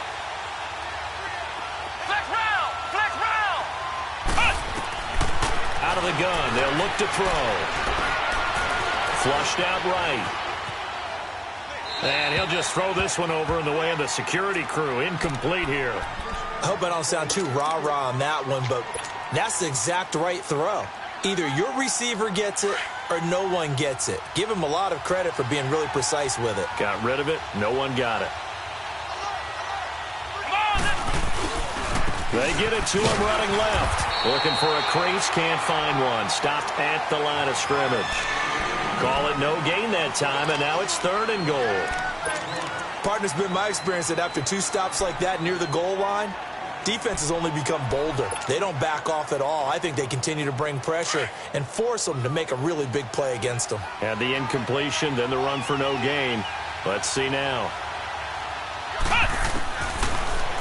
S3: Flex round! Flex round!
S1: Out of the gun, they'll look to throw. Flushed out right. And he'll just throw this one over in the way of the security crew. Incomplete here.
S2: I hope I don't sound too rah-rah on that one, but that's the exact right throw. Either your receiver gets it or no one gets it. Give him a lot of credit for being really precise with it.
S1: Got rid of it. No one got it. They get it to him running left. Looking for a crease. Can't find one. Stopped at the line of scrimmage. Call it no gain that time, and now it's 3rd and goal.
S2: Partner's been my experience that after 2 stops like that near the goal line, defense has only become bolder. They don't back off at all. I think they continue to bring pressure and force them to make a really big play against them.
S1: And the incompletion, then the run for no gain. Let's see now.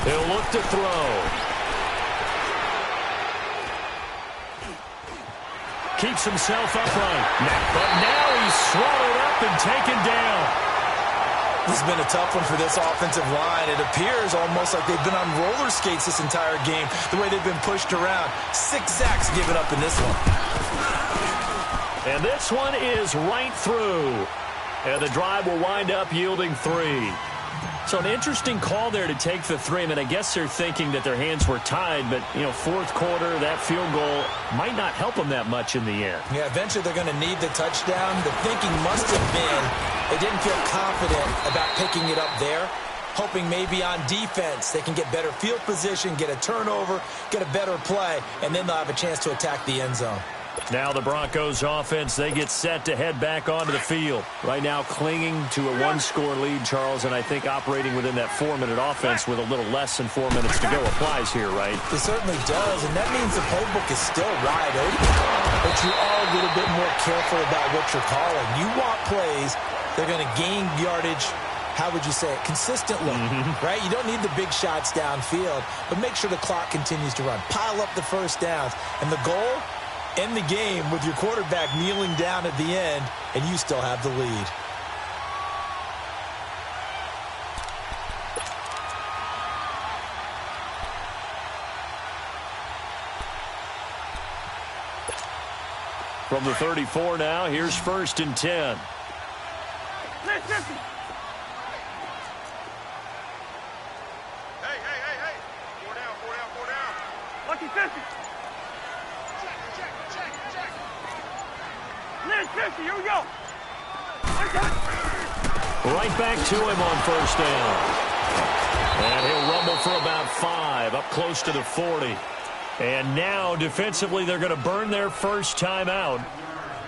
S1: He'll look to throw. Keeps himself upright. But now he's swallowed up and taken down.
S2: This has been a tough one for this offensive line. It appears almost like they've been on roller skates this entire game, the way they've been pushed around. 6 sacks given up in this one.
S1: And this one is right through. And the drive will wind up yielding 3. So an interesting call there to take the 3. I mean, I guess they're thinking that their hands were tied, but, you know, 4th quarter, that field goal might not help them that much in the end.
S2: Yeah, eventually they're going to need the touchdown. The thinking must have been they didn't feel confident about picking it up there, hoping maybe on defense they can get better field position, get a turnover, get a better play, and then they'll have a chance to attack the end zone.
S1: Now the Broncos offense, they get set to head back onto the field. Right now clinging to a 1-score lead, Charles, and I think operating within that 4-minute offense with a little less than 4 minutes to go applies here, right?
S2: It certainly does, and that means the playbook is still wide open. But you are a little bit more careful about what you're calling. You want plays, they're going to gain yardage, how would you say it, consistently, right? You don't need the big shots downfield, but make sure the clock continues to run. Pile up the first downs, and the goal, end the game with your quarterback kneeling down at the end, and you still have the lead.
S1: From the 34 now, here's 1st and 10.
S3: Hey, hey. 4 down. Lucky 50. Check. 50, here we go.
S1: Right back to him on 1st down. And he'll rumble for about 5, up close to the 40. And now, defensively, they're going to burn their first time out.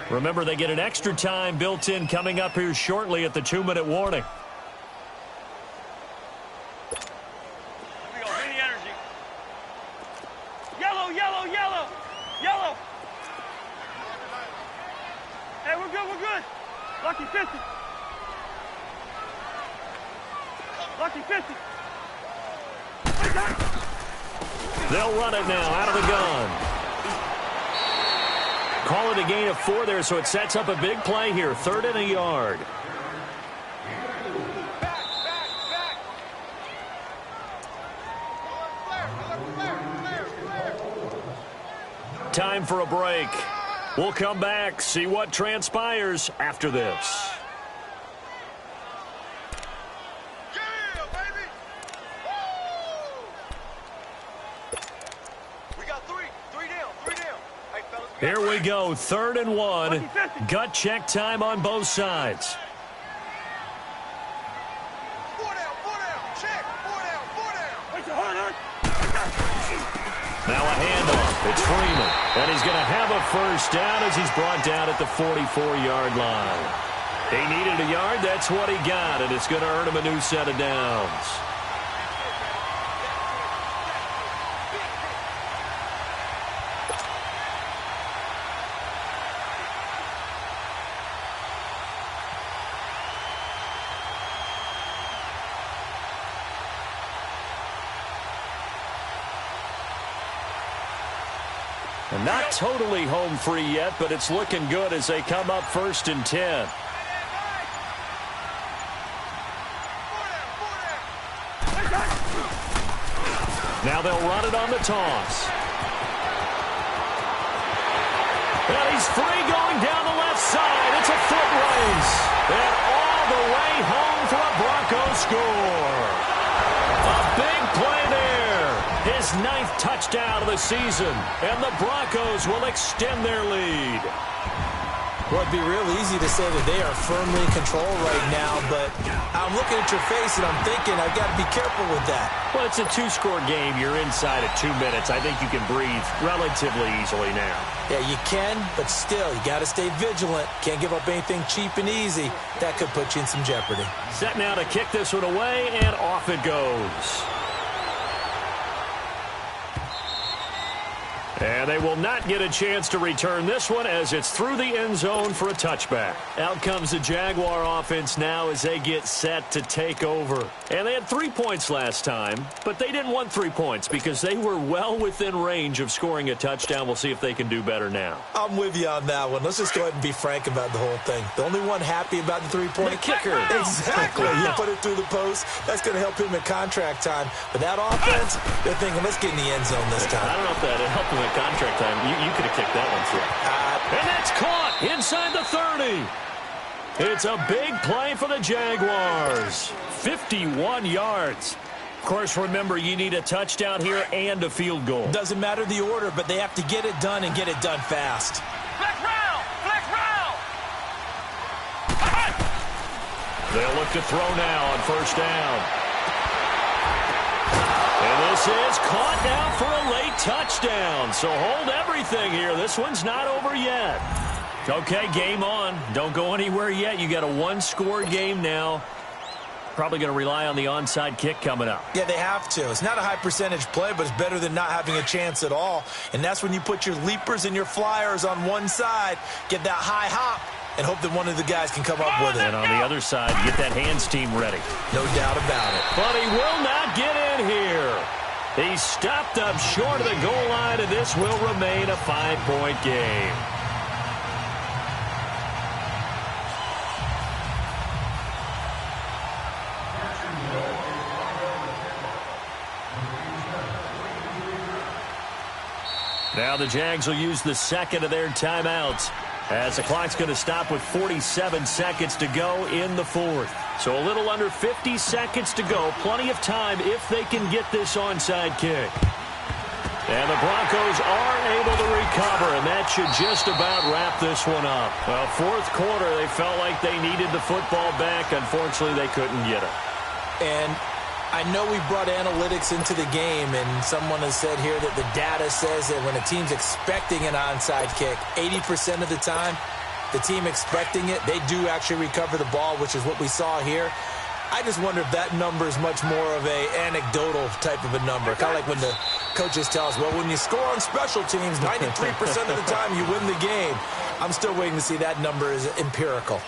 S1: Remember, they get an extra time built in coming up here shortly at the 2-minute warning.
S3: Here we go, bring the energy. Yellow. Hey, we're good. Lucky 50. Lucky 50.
S1: They'll run it now out of the gun. Call it a gain of 4 there, so it sets up a big play here. 3rd and a yard. Time for a break. We'll come back, see what transpires after this.
S3: Yeah, baby! Woo! We got three down. Hey, fellas,
S1: Here we go, 3rd and 1. Gut check time on both sides.
S3: 4 down, check, 4 down. Wait your heart,
S1: Now a handoff. It's Freeman. And he's going to have a first down as he's brought down at the 44-yard line. He needed a yard. That's what he got, and it's going to earn him a new set of downs. And not totally home free yet, but it's looking good as they come up 1st and 10. Now they'll run it on the toss. And he's free going down the left side. It's a foot race. And all the way home for a Broncos score. A big play there. His 9th touchdown of the season. And the Broncos will extend their lead.
S2: Well, it'd be real easy to say that they are firmly in control right now, but I'm looking at your face and I'm thinking I've got to be careful with that.
S1: Well, it's a 2-score game. You're inside at 2 minutes. I think you can breathe relatively easily now.
S2: Yeah, you can, but still, you got to stay vigilant. Can't give up anything cheap and easy. That could put you in some jeopardy.
S1: Set now to kick this one away, and off it goes. And they will not get a chance to return this one as it's through the end zone for a touchback. Out comes the Jaguar offense now as they get set to take over. And they had 3 points last time, but they didn't want 3 points because they were well within range of scoring a touchdown. We'll see if they can do better now.
S2: I'm with you on that one. Let's just go ahead and be frank about the whole thing. The only one happy about the 3-point
S1: The kicker.
S2: Exactly. You put it through the post. That's going to help him in contract time. But that offense, they're thinking, let's get in the end zone this time.
S1: I don't know if that helped him at contract time. You could have kicked that one through. And that's caught inside the 30. It's a big play for the Jaguars. 51 yards. Of course, remember, you need a touchdown here and a field goal.
S2: Doesn't matter the order, but they have to get it done and get it done fast.
S3: Flex round!
S1: They'll look to throw now on 1st down. And this is caught now for a late touchdown. So hold everything here. This one's not over yet. Okay, game on. Don't go anywhere yet. You got a 1-score game now. Probably going to rely on the onside kick coming up.
S2: Yeah, they have to. It's not a high percentage play, but it's better than not having a chance at all. And that's when you put your leapers and your flyers on one side, get that high hop, and hope that one of the guys can come up with it.
S1: And on the other side, get that hands team ready.
S2: No doubt about it.
S1: But he will not get in here. He stopped up short of the goal line, and this will remain a 5-point game. Now the Jags will use the second of their timeouts as the clock's going to stop with 47 seconds to go in the 4th. So a little under 50 seconds to go. Plenty of time if they can get this onside kick. And the Broncos are able to recover, and that should just about wrap this one up. Well, 4th quarter, they felt like they needed the football back. Unfortunately, they couldn't get it.
S2: And I know we brought analytics into the game, and someone has said here that the data says that when a team's expecting an onside kick, 80% of the time, the team expecting it, they do actually recover the ball, which is what we saw here. I just wonder if that number is much more of a anecdotal type of a number. Kind of like when the coaches tell us, well, when you score on special teams, 93% of the time you win the game. I'm still waiting to see that number is empirical.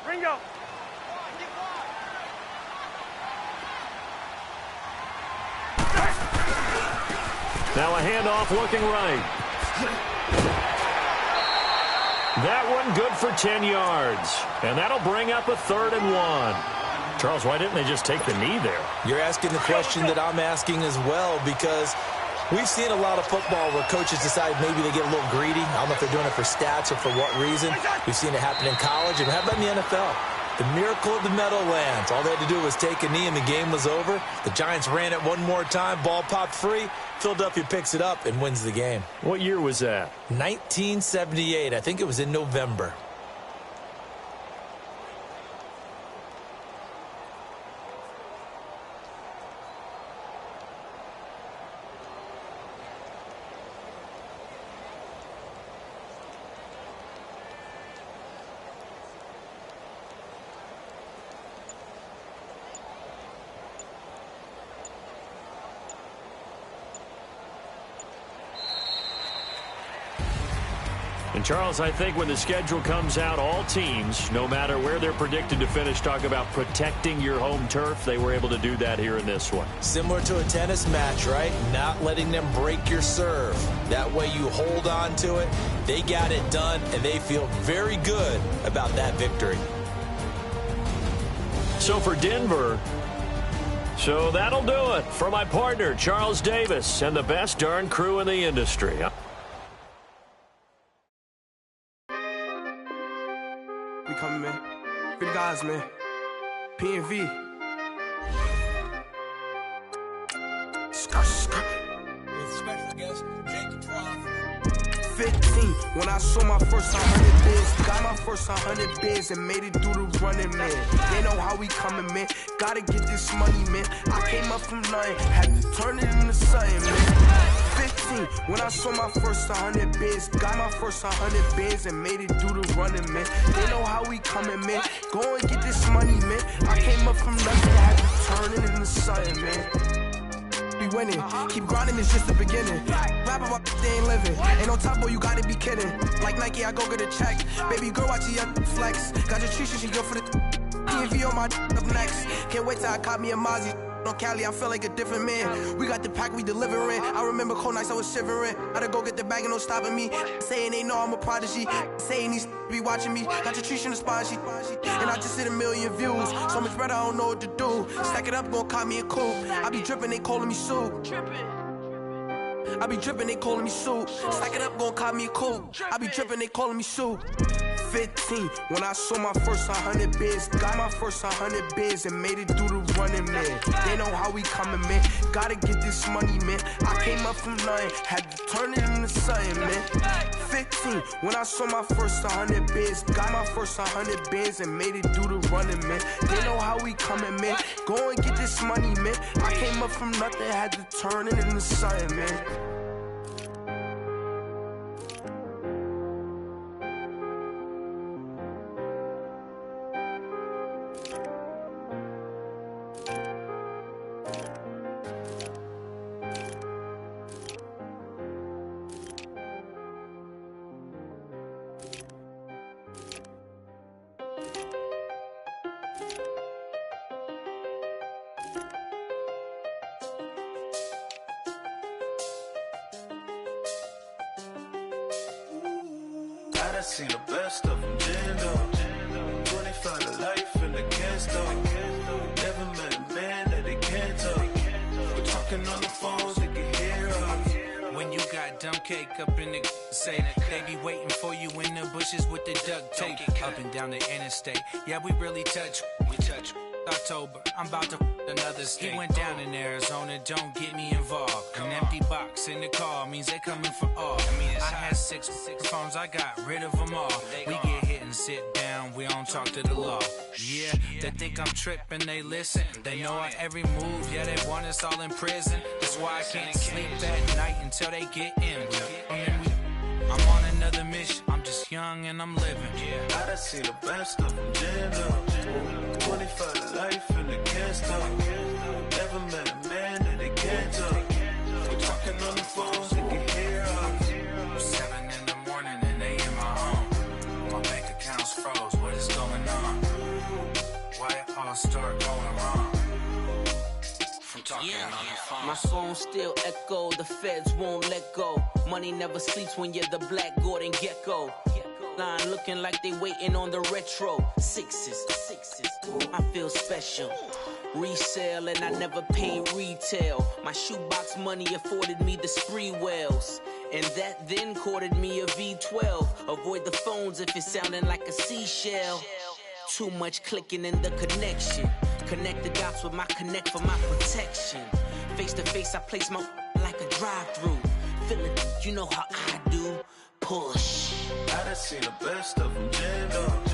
S3: Ringo!
S1: Now a handoff looking right. That one good for 10 yards. And that'll bring up a 3rd and 1. Charles, why didn't they just take the knee there?
S2: You're asking the question that I'm asking as well, because we've seen a lot of football where coaches decide maybe they get a little greedy. I don't know if they're doing it for stats or for what reason. We've seen it happen in college, and how about in the NFL? The miracle of the Meadowlands. All they had to do was take a knee, and the game was over. The Giants ran it one more time. Ball popped free. Philadelphia picks it up and wins the game.
S1: What year was that?
S2: 1978. I think it was in November.
S1: And Charles, I think when the schedule comes out, all teams, no matter where they're predicted to finish, talk about protecting your home turf. They were able to do that here in this one.
S2: Similar to a tennis match, right? Not letting them break your serve. That way you hold on to it. They got it done, and they feel very good about that victory.
S1: So for Denver, so that'll do it for my partner, Charles Davis, and the best darn crew in the industry.
S4: We coming, man. Free the guys, man. P&V. Skirt.
S2: Special guest, Jacob Roth.
S4: 15, when I saw my first 100 bids. Got my first 100 bids and made it through the running, man. They know how we coming, man. Gotta get this money, man. I came up from nothing, had to turn it into something, man. 15, when I saw my first 100 bids. Got my first 100 bids and made it through the running, man. They know how we coming, man. Go and get this money, man. I came up from nothing, had to turn it into something, man. Be winning, keep grinding, it's just the beginning. Rap about they ain't living. Ain't no top boy, you gotta be kidding. Like Nike, I go get a check. Baby girl, watch your flex. Got your tree, she go for the PNV on my up next. Can't wait till I caught me a Mozzie. On Cali, I feel like a different man. We got the pack, we delivering. I remember cold nights, I was shivering. Gotta go get the bag and no stopping me. Saying they know I'm a prodigy. Saying these be watching me. Got your tree in the spot, she. And I just hit 1 million views. So much better, I don't know what to do. Stack it up, gon' call me a coupe. I be dripping, they calling me soup. I be dripping, they calling me soup. Stack it up, gon' call me a coupe. I be dripping, they calling me soup. 15, when I saw my first 100 bids. Got my first 100 bids and made it through the running, man. They know how we coming, man. Gotta get this money, man. I came up from nothing, had to turn it into something, man. 15, when I saw my first 100 bids. Got my first 100 bids and made it through the running, man. They know how we coming, man. Go and get this money, man. I came up from nothing, had to turn it into something, man.
S5: I seen the best of them, Jando. 25 to life in the can't stop. Never met a man that they can't talk. We're talking on the phones, they can hear us.
S6: When you got dumb cake up in the say, they be waiting for you in the bushes with the duct tape. Up and down the interstate, yeah, we really touch. We touch. October, I'm about to another state. He went down in Arizona, don't get me involved. An empty box in the car means they coming for all. I had six phones, I got rid of them all. We get hit and sit down, we don't talk to the law. Yeah, they think I'm tripping, they listen. They know our every move, yeah, they want us all in prison. That's why I can't sleep at night until they get in. I'm on another mission, I'm just young and I'm living.
S5: I done seen the best of them, Jando. 25 to life in the can't stop. Never met a man that they can't talk. We're talking on the phones, they can hear us.
S6: 7 in the morning and they in my home. My bank account's froze, what is going on? Why it all start going wrong? From talking
S7: My phone still echo, the feds won't let go. Money never sleeps when you're the Black Gordon Gecko. Line looking like they waiting on the retro. Sixes, I feel special. Resale and I never paid retail. My shoebox money afforded me the spree wells. And that then courted me a V12. Avoid the phones if it's sounding like a seashell. Too much clicking in the connection. Connect the dots with my connect for my protection. Face to face, I place my like a drive-through. Feeling, you know how I do. Push.
S5: I done seen the best of them jammed up.